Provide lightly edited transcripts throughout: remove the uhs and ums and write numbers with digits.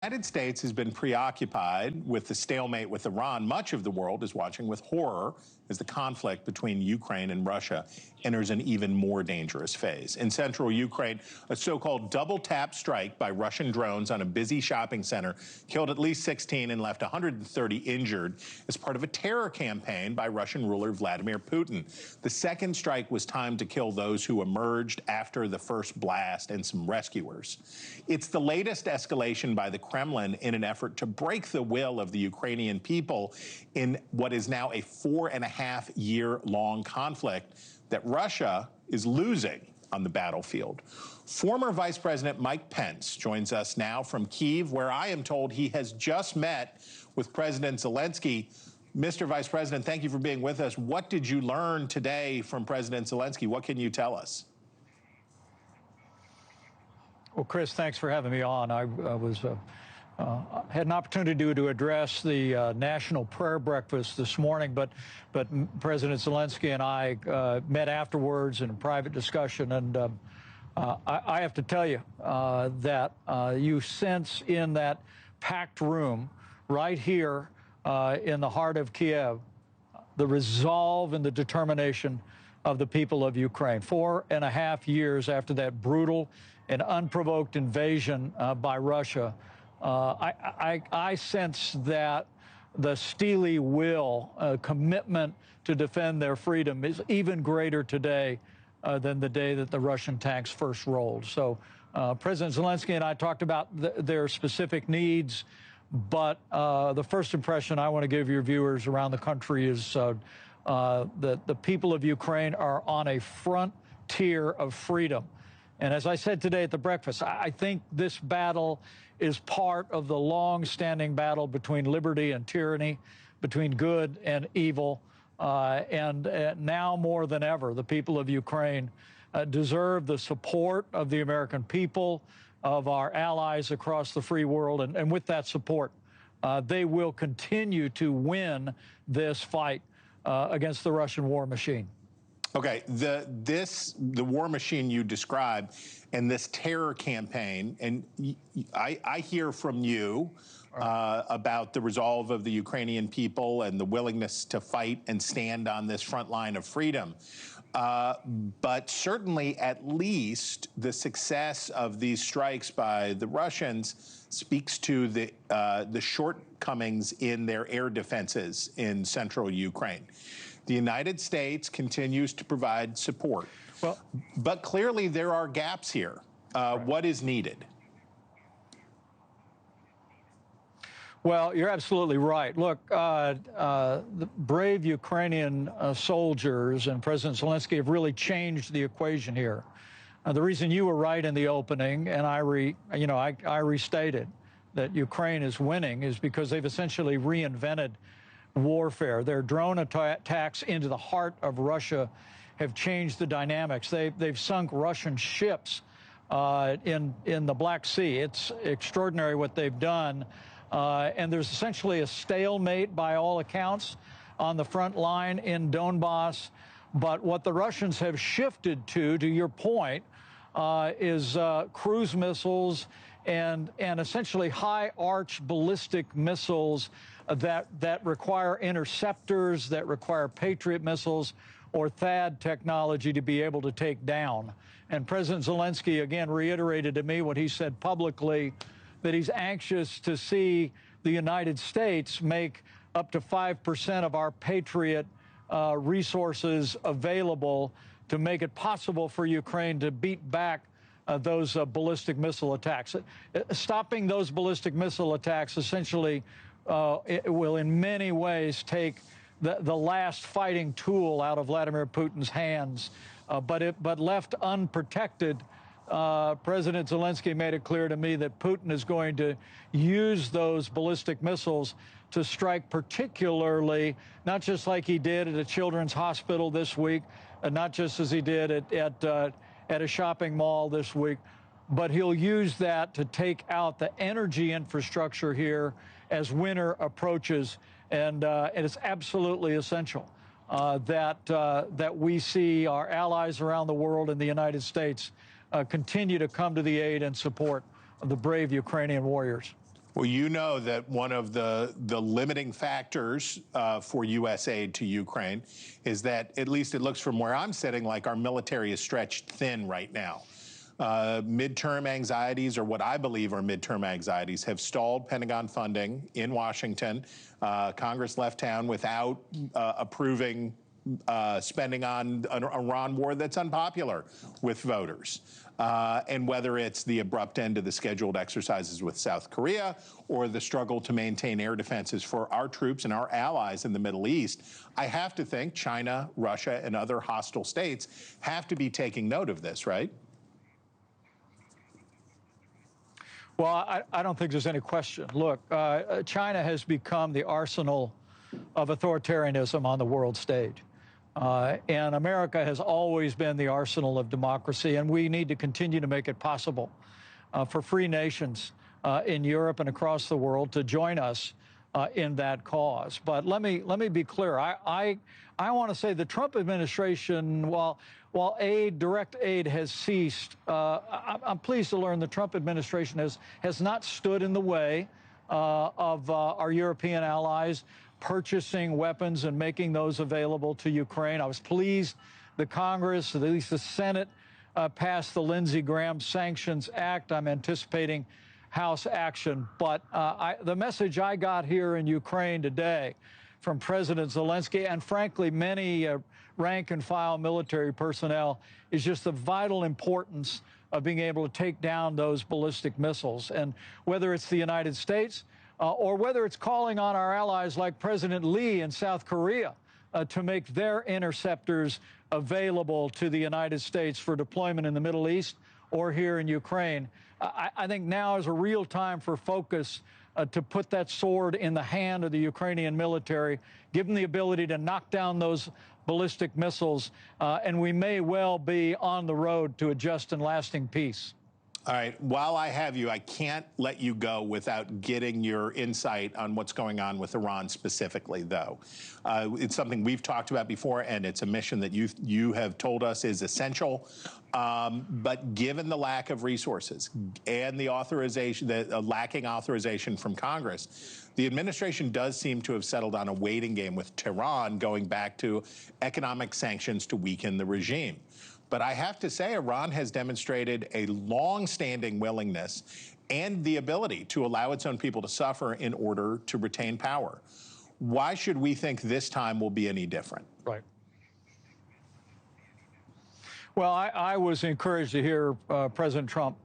United States has been preoccupied with the stalemate with Iran. Much of the world is watching with horror as the conflict between Ukraine and Russia enters an even more dangerous phase. In central Ukraine, a so-called double-tap strike by Russian drones on a busy shopping center killed at least 16 and left 130 injured as part of a terror campaign by Russian ruler Vladimir Putin. The second strike was timed to kill those who emerged after the first blast and some rescuers. It's the latest escalation by the Kremlin in an effort to break the will of the Ukrainian people in what is now a 4.5-year-long conflict that Russia is losing on the battlefield. Former Vice President Mike Pence joins us now from Kyiv, where I am told he has just met with President Zelensky. Mr. Vice President, thank you for being with us. What did you learn today from President Zelensky? What can you tell us? Well, Chris, thanks for having me on. I had an opportunity to address the national prayer breakfast this morning, but President Zelensky and I met afterwards in a private discussion, and I have to tell you that you sense in that packed room right here in the heart of Kiev the resolve and the determination of the people of Ukraine. 4.5 years after that brutal and unprovoked invasion by Russia, I sense that the steely will, commitment to defend their freedom is even greater today than the day that the Russian tanks first rolled. So President Zelensky and I talked about their specific needs, but the first impression I want to give your viewers around the country is that the people of Ukraine are on a frontier of freedom. And as I said today at the breakfast, I think this battle is part of the long-standing battle between liberty and tyranny, between good and evil. And now more than ever, the people of Ukraine deserve the support of the American people, of our allies across the free world. And with that support, they will continue to win this fight against the Russian war machine. Okay, the war machine you described and this terror campaign, and I hear from you about the resolve of the Ukrainian people and the willingness to fight and stand on this front line of freedom. But certainly, at least, the success of these strikes by the Russians speaks to the shortcomings in their air defenses in central Ukraine. The United States continues to provide support, but clearly there are gaps here. What is needed? Well, you're absolutely right. Look, the brave Ukrainian soldiers and President Zelensky have really changed the equation here. The reason you were right in the opening, and I restated that Ukraine is winning, is because they've essentially reinvented warfare. Their drone attacks into the heart of Russia have changed the dynamics. They've sunk Russian ships in the Black Sea. It's extraordinary what they've done. And there's essentially a stalemate by all accounts on the front line in Donbass. But what the Russians have shifted to your point, is cruise missiles and essentially high-arch ballistic missiles that require interceptors, that require Patriot missiles or THAAD technology to be able to take down. And President Zelensky, again, reiterated to me what he said publicly, that he's anxious to see the United States make up to 5% of our Patriot resources available to make it possible for Ukraine to beat back those ballistic missile attacks. Stopping those ballistic missile attacks essentially it will in many ways take the last fighting tool out of Vladimir Putin's hands, but left unprotected, President Zelensky made it clear to me that Putin is going to use those ballistic missiles to strike particularly, not just like he did at a children's hospital this week, not just as he did at a shopping mall this week, but he'll use that to take out the energy infrastructure here as winter approaches. And it's absolutely essential that we see our allies around the world and the United States continue to come to the aid and support of the brave Ukrainian warriors. Well, you know that one of the limiting factors for U.S. aid to Ukraine is that, at least it looks from where I'm sitting, like our military is stretched thin right now. Midterm anxieties, or what I believe are midterm anxieties, have stalled Pentagon funding in Washington. Congress left town without approving spending on an Iran war that's unpopular with voters. And whether it's the abrupt end of the scheduled exercises with South Korea or the struggle to maintain air defenses for our troops and our allies in the Middle East, I have to think China, Russia, and other hostile states have to be taking note of this, right? Well, I don't think there's any question. Look, China has become the arsenal of authoritarianism on the world stage. And America has always been the arsenal of democracy, and we need to continue to make it possible for free nations in Europe and across the world to join us in that cause. But let me be clear. I want to say the Trump administration, while direct aid has ceased, I'm pleased to learn the Trump administration has not stood in the way of our European allies purchasing weapons and making those available to Ukraine. I was pleased the Congress, at least the Senate, passed the Lindsey Graham Sanctions Act. I'm anticipating House action. But the message I got here in Ukraine today from President Zelensky, and frankly, many rank-and-file military personnel, is just the vital importance of being able to take down those ballistic missiles. And whether it's the United States, or whether it's calling on our allies like President Lee in South Korea to make their interceptors available to the United States for deployment in the Middle East or here in Ukraine, I think now is a real time for focus to put that sword in the hand of the Ukrainian military, give them the ability to knock down those ballistic missiles, and we may well be on the road to a just and lasting peace. All right. While I have you, I can't let you go without getting your insight on what's going on with Iran specifically, though. It's something we've talked about before, and it's a mission that you have told us is essential. But given the lack of resources and the authorization, the lacking authorization from Congress, the administration does seem to have settled on a waiting game with Tehran, going back to economic sanctions to weaken the regime. But I have to say, Iran has demonstrated a long-standing willingness and the ability to allow its own people to suffer in order to retain power. Why should we think this time will be any different? Right. Well, I was encouraged to hear President Trump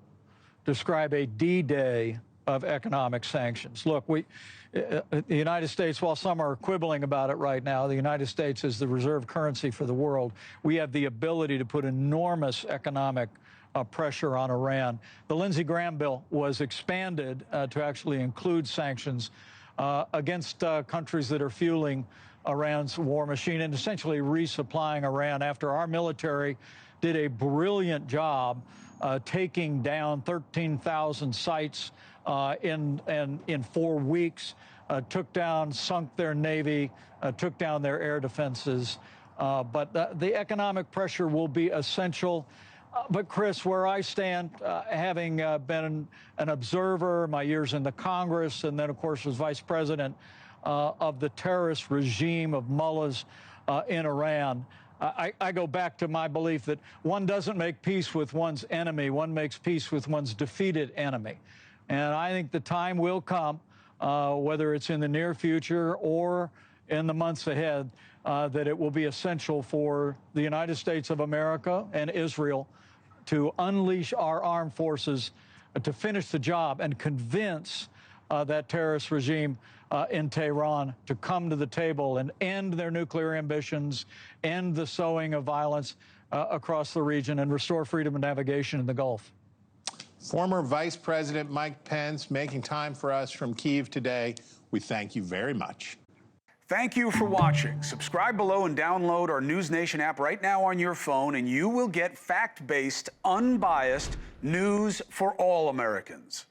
describe a D-Day of economic sanctions. Look, the United States, while some are quibbling about it right now, the United States is the reserve currency for the world. We have the ability to put enormous economic pressure on Iran. The Lindsey Graham bill was expanded to actually include sanctions against countries that are fueling Iran's war machine and essentially resupplying Iran after our military did a brilliant job taking down 13,000 sites in 4 weeks, sunk their Navy, took down their air defenses. But the economic pressure will be essential. But, Chris, where I stand, having been an observer, my years in the Congress, and then, of course, was vice president of the terrorist regime of mullahs in Iran, I go back to my belief that one doesn't make peace with one's enemy, one makes peace with one's defeated enemy. And I think the time will come, whether it's in the near future or in the months ahead, that it will be essential for the United States of America and Israel to unleash our armed forces to finish the job and convince that terrorist regime in Tehran to come to the table and end their nuclear ambitions, end the sowing of violence across the region, and restore freedom of navigation in the Gulf. Former Vice President Mike Pence making time for us from Kyiv today. We thank you very much. Thank you for watching. Subscribe below and download our NewsNation app right now on your phone, and you will get fact-based, unbiased news for all Americans.